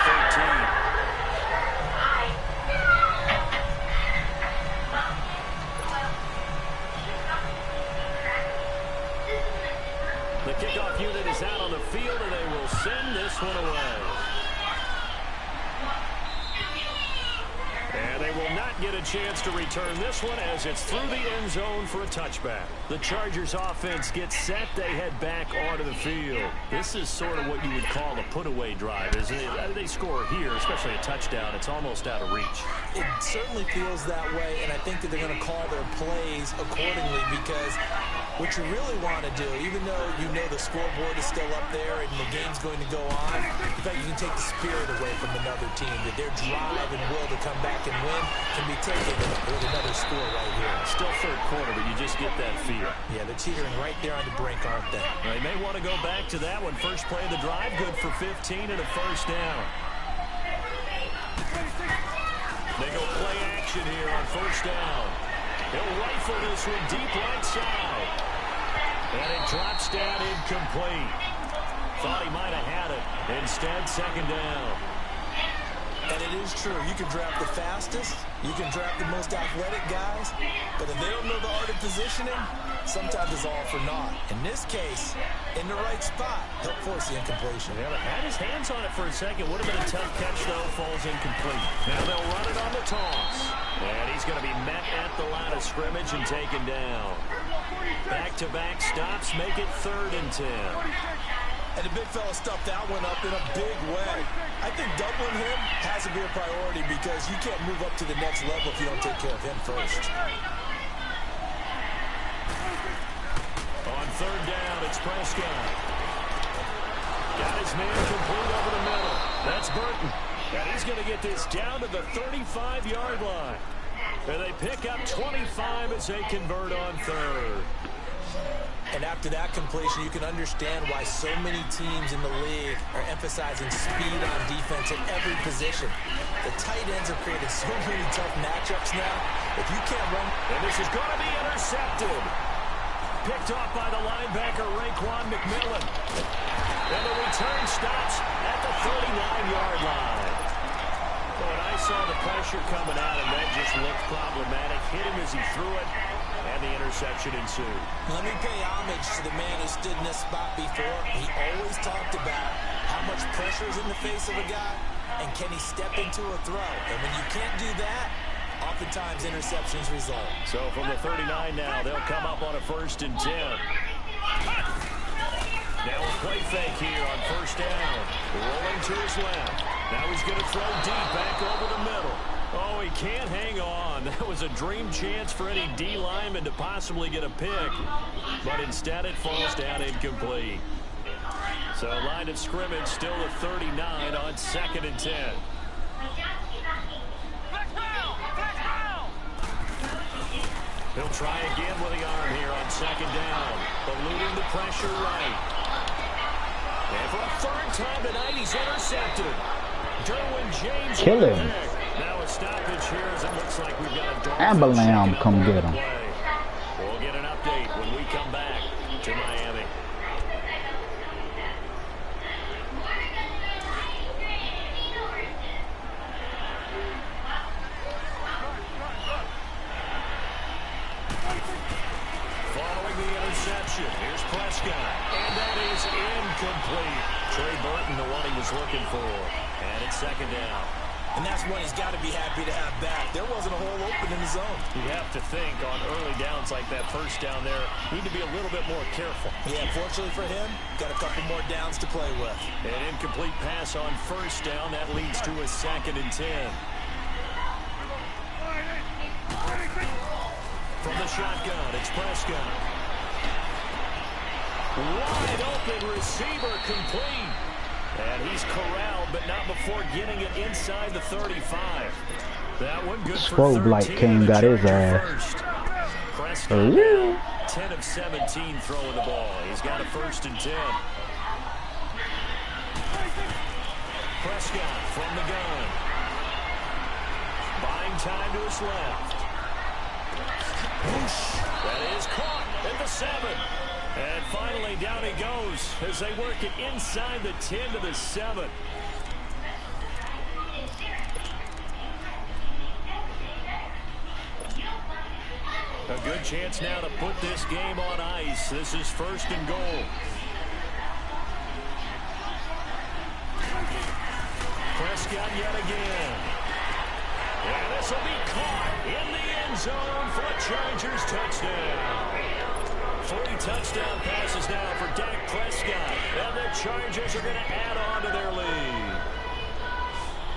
13. The kickoff unit is out on the field, and they will send this one away. And they will not get a chance to return this one as it's through the end zone for a touchback. The Chargers offense gets set. They head back onto the field. This is sort of what you would call a put-away drive, isn't it? They score here, especially a touchdown. It's almost out of reach. It certainly feels that way, and I think that they're going to call their plays accordingly because what you really want to do, even though you know the scoreboard is still up there and the game's going to go on, in fact, you can take the spirit away from another team, that their drive and will to come back and win can be taken with another score right here. Still 3rd quarter, but you just get that feel. Yeah, they're teetering right there on the brink, aren't they? They may want to go back to that one. First play of the drive, good for 15 and a first down. They go play action here on 1st down. He'll rifle this one deep right side. And it drops down incomplete. Thought he might have had it. Instead, 2nd down. And it is true. You can draft the fastest. You can draft the most athletic guys. But if they don't know the art of positioning, sometimes it's all for naught. In this case, in the right spot, he'll force the incompletion. Yeah, but had his hands on it for a second. Would have been a tough catch, though. Falls incomplete. Now they'll run it on the toss. And he's going to be met at the line of scrimmage and taken down. Back-to-back stops make it 3rd and 10. And the big fella stuffed that one up in a big way. I think doubling him has to be a priority because you can't move up to the next level if you don't take care of him first. On 3rd down, it's Prescott. Got his man complete over the middle. That's Burton. And he's going to get this down to the 35-yard line. And they pick up 25 as they convert on 3rd. And after that completion, you can understand why so many teams in the league are emphasizing speed on defense at every position. The tight ends have created so many tough matchups now. If you can't run... And this is going to be intercepted. Picked off by the linebacker, Raekwon McMillan. And the return stops at the 39-yard line. When I saw the pressure coming at him, that just looked problematic. Hit him as he threw it. And the interception ensued. Let me pay homage to the man who stood in this spot before. He always talked about how much pressure is in the face of a guy and can he step into a throw. And when you can't do that, oftentimes interceptions result. So from the 39 now, they'll come up up on a 1st and 10. Now a play fake here on 1st down. Rolling to his left. Now he's going to throw deep back over the middle. Oh, he can't hang on. That was a dream chance for any D lineman to possibly get a pick. But instead it falls down incomplete. So line of scrimmage still at 39 on 2nd and 10. He'll try again with the arm here on 2nd down. Eluding the pressure right. And for a 3rd time tonight, he's intercepted. Derwin James. Kill him. Now a stoppage here as it looks like we've got a Amberlamb come get him. We'll get an update when we come back to Miami. Following the interception, here's Prescott. And that is incomplete. Trey Burton, the one he was looking for. And it's 2nd down. And that's one he's got to be happy to have back. There wasn't a hole open in the zone. You have to think on early downs like that 1st down there, need to be a little bit more careful. Yeah, fortunately for him, got a couple more downs to play with. An incomplete pass on 1st down. That leads to a 2nd and 10. From the shotgun, it's Prescott. Wide open receiver complete. And he's corralled, but not before getting it inside the 35. That one good for 13. Strobe light came, got his ass. Prescott now 10 of 17 throwing the ball. He's got a 1st and 10. Prescott from the gun. Buying time to his left. Whoosh. That is caught at the 7. And finally, down he goes as they work it inside the 10 to the 7. A good chance now to put this game on ice. This is 1st and goal. Prescott yet again. And this will be caught in the end zone for a Chargers touchdown. 3 touchdown passes now for Dak Prescott. And the Chargers are going to add on to their lead.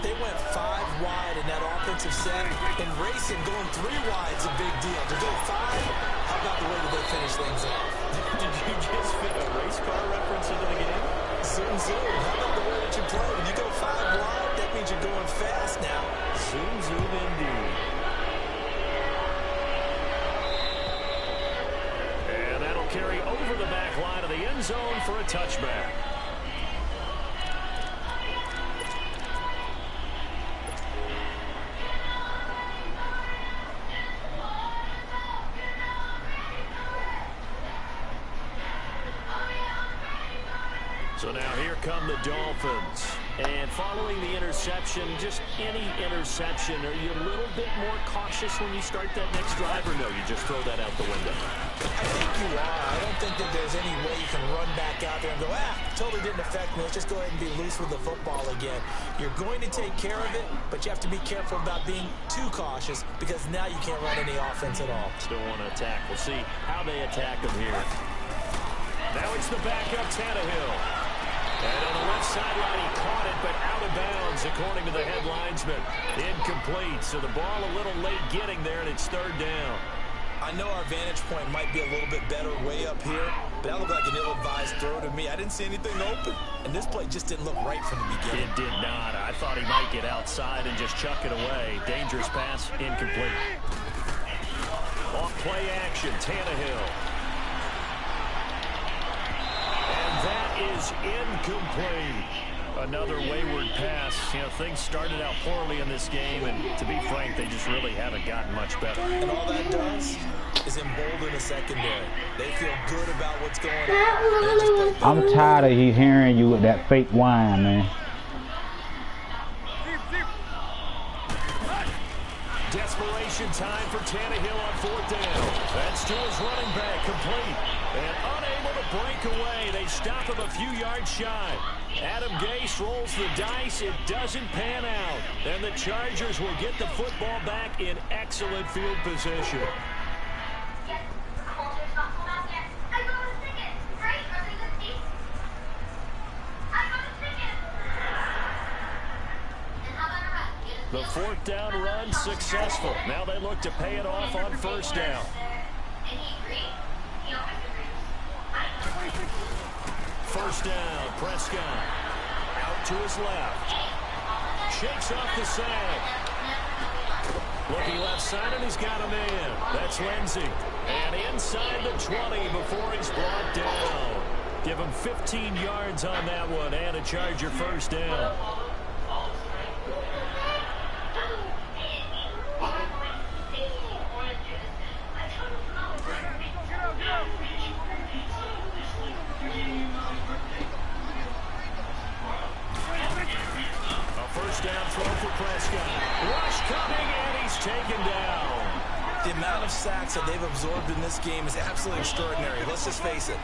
They went 5 wide in that offensive set. And racing going 3 wide is a big deal. To go 5, how about the way that they finish things off? Did you just fit a race car reference into the game? Zoom, zoom. How about the way that you play? When you go 5 wide, that means you're going fast now. Zoom, zoom indeed. And that'll carry over the back line of the end zone for a touchback. So now here come the Dolphins. And following the interception, just any interception, are you a little bit more cautious when you start that next drive, or no, you just throw that out the window? I think you are. I don't think that there's any way you can run back out there and go, totally didn't affect me. Let's just go ahead and be loose with the football again. You're going to take care of it, but you have to be careful about being too cautious because now you can't run any offense at all. Still want to attack. We'll see how they attack them here. Now it's the backup Tannehill. And on the left sideline, he caught it, but out of bounds, according to the head linesman. Incomplete, so the ball a little late getting there, and it's 3rd down. I know our vantage point might be a little bit better way up here, but that looked like an ill-advised throw to me. I didn't see anything open, and this play just didn't look right from the beginning. It did not. I thought he might get outside and just chuck it away. Dangerous pass, incomplete. Off play action, Tannehill. That is incomplete. Another wayward pass. You know, things started out poorly in this game, and to be frank, they just really haven't gotten much better. And all that does is embolden the secondary. They feel good about what's going on. I'm tired of hearing you with that fake whine, man. Desperation time for Tannehill on 4th down. That's to his running back, complete. And unable to break away. They stop him a few yards shy. Adam Gase rolls the dice. It doesn't pan out. And the Chargers will get the football back in excellent field position. The fourth down run successful. Now they look to pay it off on first down. First down, Prescott. Out to his left. Shakes off the sack. Looking left side, and he's got a man. That's Lindsey. And inside the 20 before he's brought down. Give him 15 yards on that one and a Charger first down. First down throw for Prescott. Rush coming, and he's taken down. The amount of sacks that they've absorbed in this game is absolutely extraordinary. Let's just face it.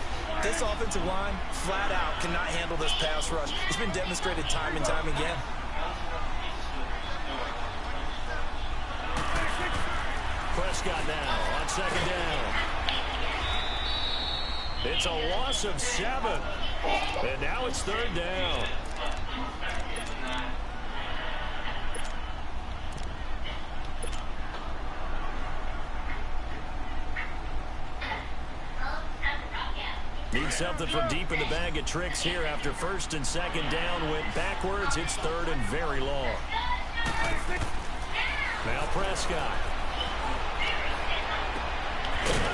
This offensive line, flat out, cannot handle this pass rush. It's been demonstrated time and time again. Prescott now on second down. It's a loss of 7. And now it's third down. Need something from deep in the bag of tricks here after first and second down went backwards. It's third and very long. Now Prescott.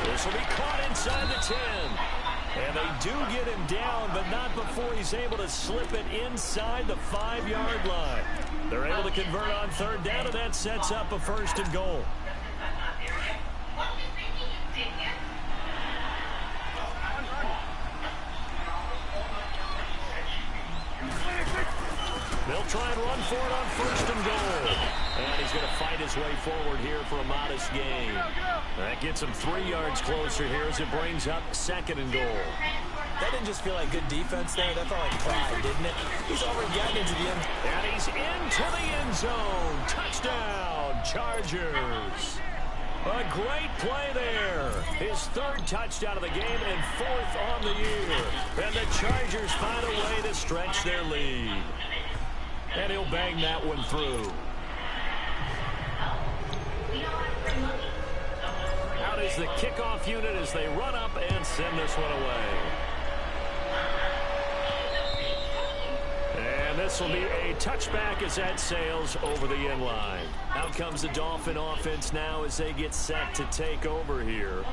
This will be caught inside the 10. And they do get him down, but not before he's able to slip it inside the 5-yard line. They're able to convert on third down, and that sets up a first and goal. They'll try and run for it on first and goal. And he's going to fight his way forward here for a modest gain. That gets him 3 yards closer here as it brings up second and goal. That didn't just feel like good defense there. That felt like pride, didn't it? He's already gotten into the end. And he's into the end zone. Touchdown, Chargers. A great play there. His third touchdown of the game and 4th on the year. And the Chargers find a way to stretch their lead. And he'll bang that one through. Out is the kickoff unit as they run up and send this one away. And this will be a touchback as that sails over the end line. Out comes the Dolphin offense now as they get set to take over here.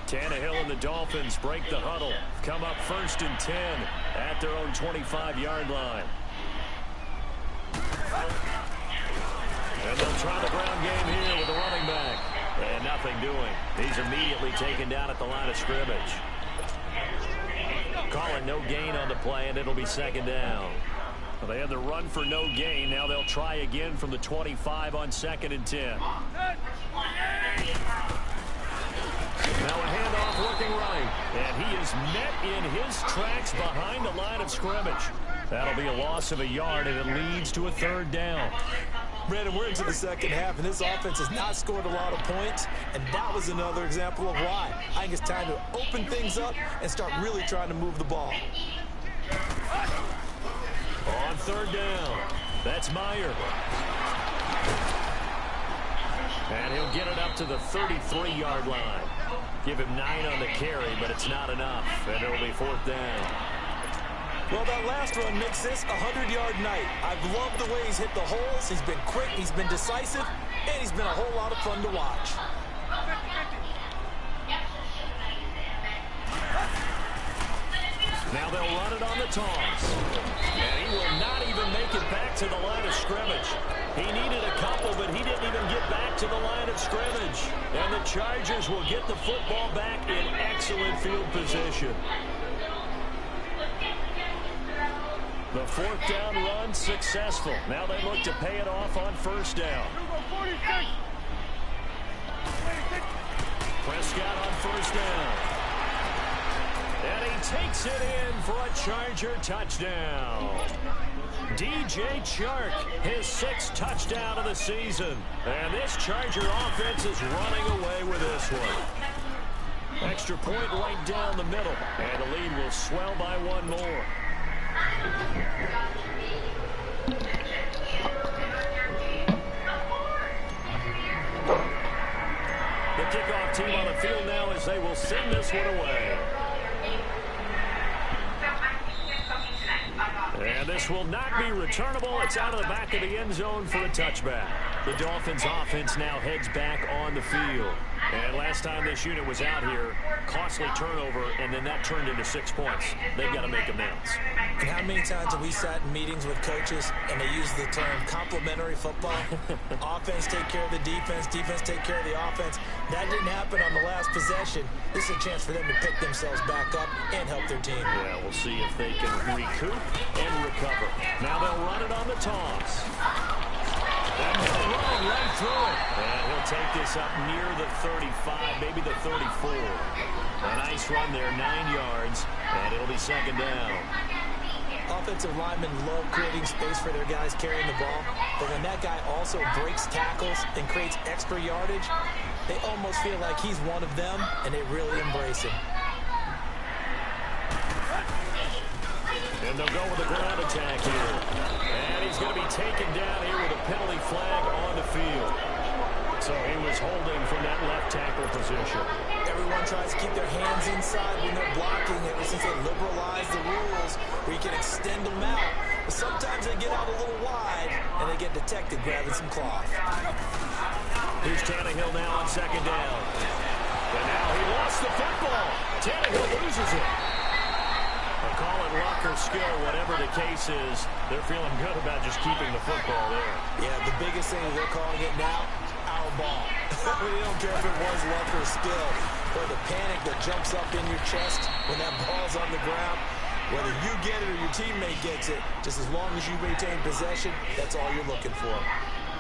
Tannehill and the Dolphins break the huddle. Come up first and 10 at their own 25-yard line. And they'll try the ground game here with the running back. And nothing doing. He's immediately taken down at the line of scrimmage. Calling no gain on the play, and it'll be second down. Well, they had the run for no gain. Now they'll try again from the 25 on second and 10. Now a handoff looking right. And he is met in his tracks behind the line of scrimmage. That'll be a loss of a yard, and it leads to a third down. Brandon, we're into the second half, and this offense has not scored a lot of points, and that was another example of why. I think it's time to open things up and start really trying to move the ball. On third down, that's Meyer. And he'll get it up to the 33-yard line. Give him 9 on the carry, but it's not enough, and it'll be fourth down. Well, that last run makes this a 100-yard night. I've loved the way he's hit the holes. He's been quick, he's been decisive, and he's been a whole lot of fun to watch. Now they'll run it on the toss. And he will not even make it back to the line of scrimmage. He needed a couple, but he didn't even get back to the line of scrimmage. And the Chargers will get the football back in excellent field position. The fourth down run successful. Now they look to pay it off on first down. Prescott on first down. And he takes it in for a Charger touchdown. DJ Chark, his 6th touchdown of the season. And this Charger offense is running away with this one. Extra point right down the middle. And the lead will swell by one more. The kickoff team on the field now as they will send this one away. And this will not be returnable. It's out of the back of the end zone for a touchback. The Dolphins offense now heads back on the field. And last time this unit was out here, costly turnover, and then that turned into 6 points. They've got to make amends. And how many times have we sat in meetings with coaches and they use the term complementary football? Offense take care of the defense, defense take care of the offense. That didn't happen on the last possession. This is a chance for them to pick themselves back up and help their team. Yeah, we'll see if they can recoup and recover. Now they'll run it on the toss. And they'll run right through it. And he'll take this up near the 35, maybe the 34. A nice run there, 9 yards, and it'll be second down. Offensive linemen love creating space for their guys carrying the ball, but when that guy also breaks tackles and creates extra yardage, they almost feel like he's one of them, and they really embrace him. And they'll go with a ground attack here. And he's going to be taken down here with a penalty flag on the field. So he was holding from that left tackle position. Everyone tries to keep their hands inside when they're blocking ever since they liberalized the rules where you can extend them out. But sometimes they get out a little wide and they get detected grabbing some cloth. Here's Tannehill now on second down. And now he lost the football. Tannehill loses it. Call it luck or skill, whatever the case is, they're feeling good about just keeping the football there. Yeah, the biggest thing they're calling it now, our ball. We don't care if it was luck or skill, or the panic that jumps up in your chest when that ball's on the ground. Whether you get it or your teammate gets it, just as long as you retain possession, that's all you're looking for.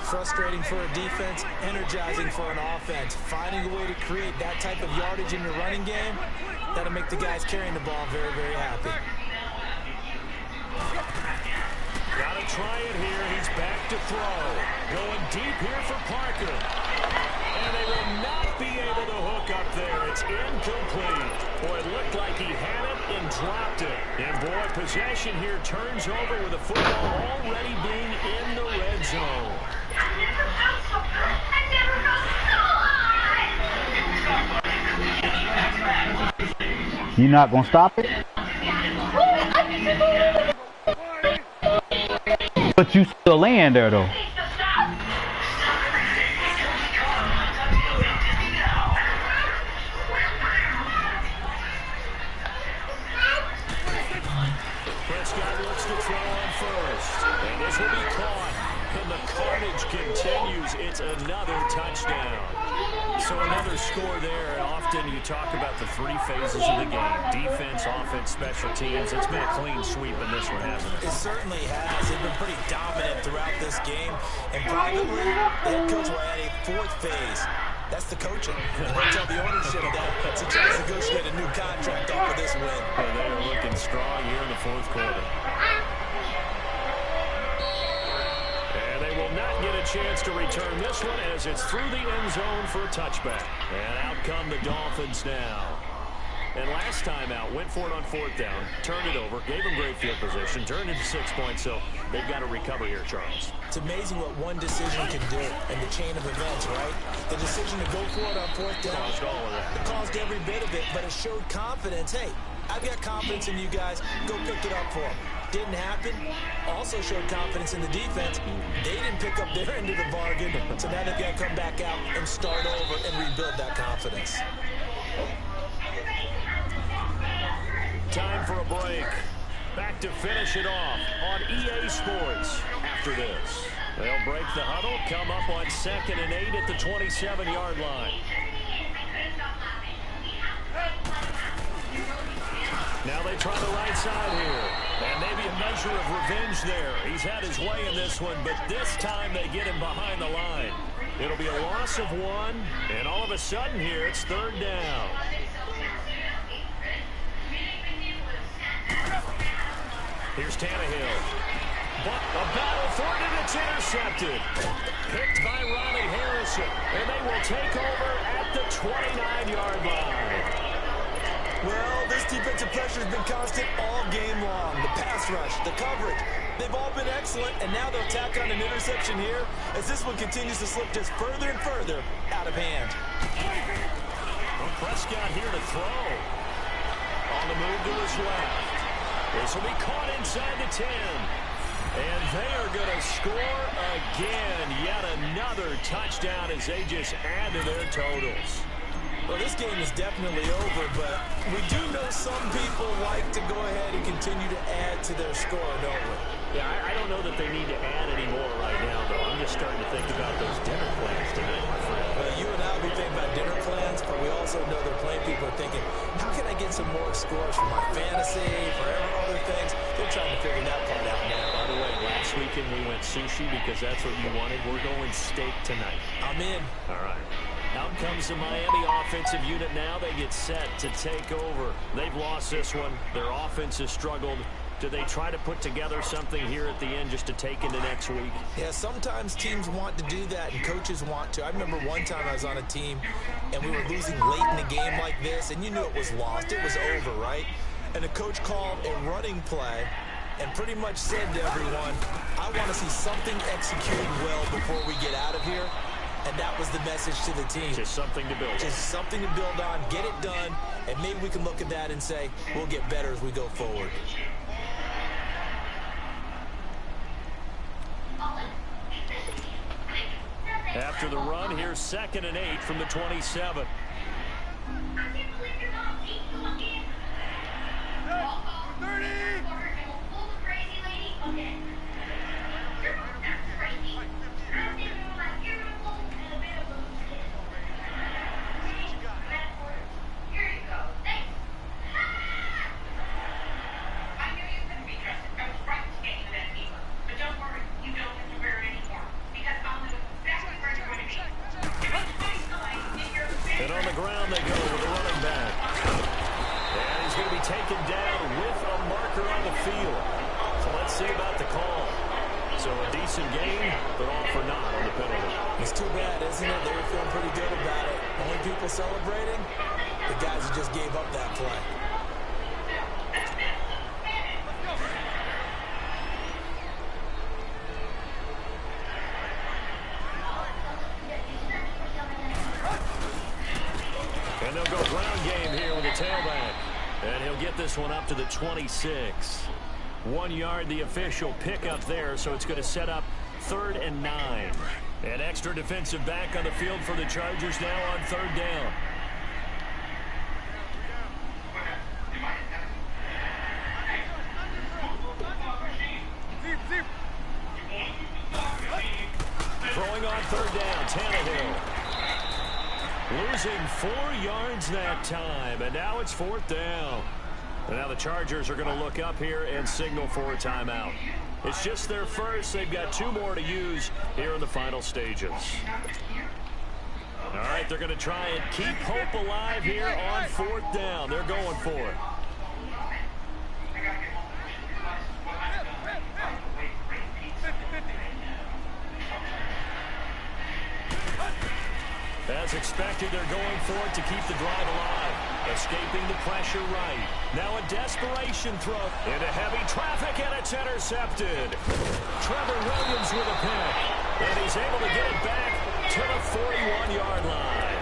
Frustrating for a defense, energizing for an offense. Finding a way to create that type of yardage in your running game, that'll make the guys carrying the ball very, very happy. Gotta try it here. He's back to throw. Going deep here for Parker. And they will not be able to hook up there. It's incomplete. Boy, it looked like he had it and dropped it. And boy, possession here turns over with the football already being in the red zone. You not gonna stop it? But you still laying there though. Prescott looks to throw on first. And this will be caught. And the carnage continues. It's another touchdown. So another score there. Often you talk about the three phases of the game. Defense, offense, special teams. It's been a clean sweep in this one, hasn't it? It certainly has. They've been pretty dominant throughout this game. And privately, the head coach will add a fourth phase. That's the coaching. And they'll tell the ownership that to try to negotiate a new contract off of this win. And they are looking strong here in the fourth quarter. Will not get a chance to return this one as it's through the end zone for a touchback. And out come the Dolphins now. And last time out, went for it on fourth down, turned it over, gave them great field position, turned into 6 points, so they've got to recover here, Charles. It's amazing what one decision can do in the chain of events, right? The decision to go for it on fourth down Caused all of that. It caused every bit of it, but it showed confidence. Hey, I've got confidence in you guys. Go pick it up for them. Didn't happen. Also showed confidence in the defense. They didn't pick up their end of the bargain, so now they've got to come back out and start over and rebuild that confidence. Time for a break. Back to finish it off on EA Sports after this. They'll break the huddle, come up on 2nd and 8 at the 27-yard line. Now they try the right side here. And maybe a measure of revenge there. He's had his way in this one, but this time they get him behind the line. It'll be a loss of 1, and all of a sudden here it's 3rd down. Here's Tannehill. But a battle for it, and it's intercepted. Picked by Ronnie Harrison, and they will take over at the 29-yard line. Well, this defensive pressure has been constant all game long. The pass rush, the coverage, they've all been excellent, and now they'll tack on an interception here as this one continues to slip just further and further out of hand. Well, Prescott here to throw. On the move to his left. This will be caught inside the 10. And they are going to score again. Yet another touchdown as they just add to their totals. Well, this game is definitely over, but we do know some people like to go ahead and continue to add to their score, don't we? Yeah, I don't know that they need to add any more right now, though. I'm just starting to think about those dinner plans tonight, my friend. Well, you and I will be thinking about dinner plans, but we also know they're playing people are thinking, how can I get some more scores for my fantasy, for other things? They're trying to figure that part out now. By the way, last weekend we went sushi because that's what you wanted. We're going steak tonight. I'm in. All right. Out comes the Miami offensive unit now. They get set to take over. They've lost this one. Their offense has struggled. Do they try to put together something here at the end just to take into next week? Yeah, sometimes teams want to do that and coaches want to. I remember one time I was on a team and we were losing late in the game like this, and you knew it was lost. It was over, right? And the coach called a running play and pretty much said to everyone, I want to see something executed well before we get out of here. And that was the message to the team. Just something to build on. Just something to build on, get it done, and maybe we can look at that and say, we'll get better as we go forward. After the run, here's 2nd and 8 from the 27. And on the ground they go with the running back. And he's going to be taken down with a marker on the field. So let's see about the call. So a decent game, but all for naught on the penalty. It's too bad, isn't it? They were feeling pretty good about it. Only people celebrating, the guys who just gave up that play. And they'll go ground game here with a tailback. And he'll get this one up to the 26. 1 yard, the official pickup there, so it's going to set up 3rd and 9. An extra defensive back on the field for the Chargers now on 3rd down. Throwing on 3rd down, Tannehill. Losing 4 yards that time, and now it's 4th down. And now the Chargers are going to look up here and signal for a timeout. It's just their first. They've got 2 more to use here in the final stages. All right, they're going to try and keep hope alive here on 4th down. They're going for it. As expected, they're going for it to keep the drive alive. Escaping the pressure right. Now a desperation throw into heavy traffic, and it's intercepted. Trevor Williams with a pick. And he's able to get it back to the 41-yard line.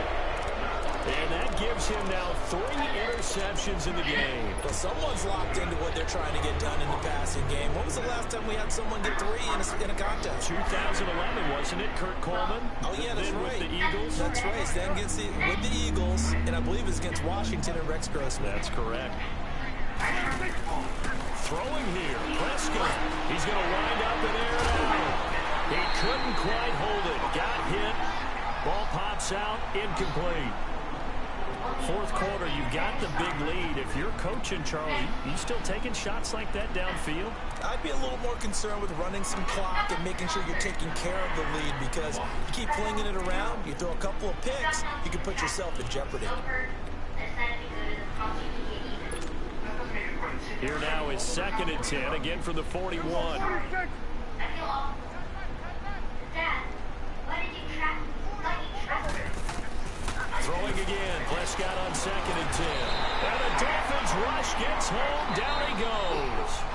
And that gives him now 3 interceptions in the game. Well, someone's locked into what they're trying to get done in the passing game. When was the last time we had someone get 3 in a contest? 2011, wasn't it, Kurt Coleman? Oh, yeah, that's then right. With the Eagles. That's right. Then gets with the Eagles, and I believe it's against Washington and Rex Grossman. That's correct. Throwing here, Prescott. He's going to wind up and air it out. He couldn't quite hold it. Got hit. Ball pops out, incomplete. 4th quarter, you've got the big lead. If you're coaching, Charlie, you still taking shots like that downfield? I'd be a little more concerned with running some clock and making sure you're taking care of the lead, because you keep flinging it around, you throw a couple of picks, you can put yourself in jeopardy. Here now is 2nd and 10, again from the 41. Throwing again, Prescott on 2nd and 10. And the Dolphins rush gets home. Down he goes.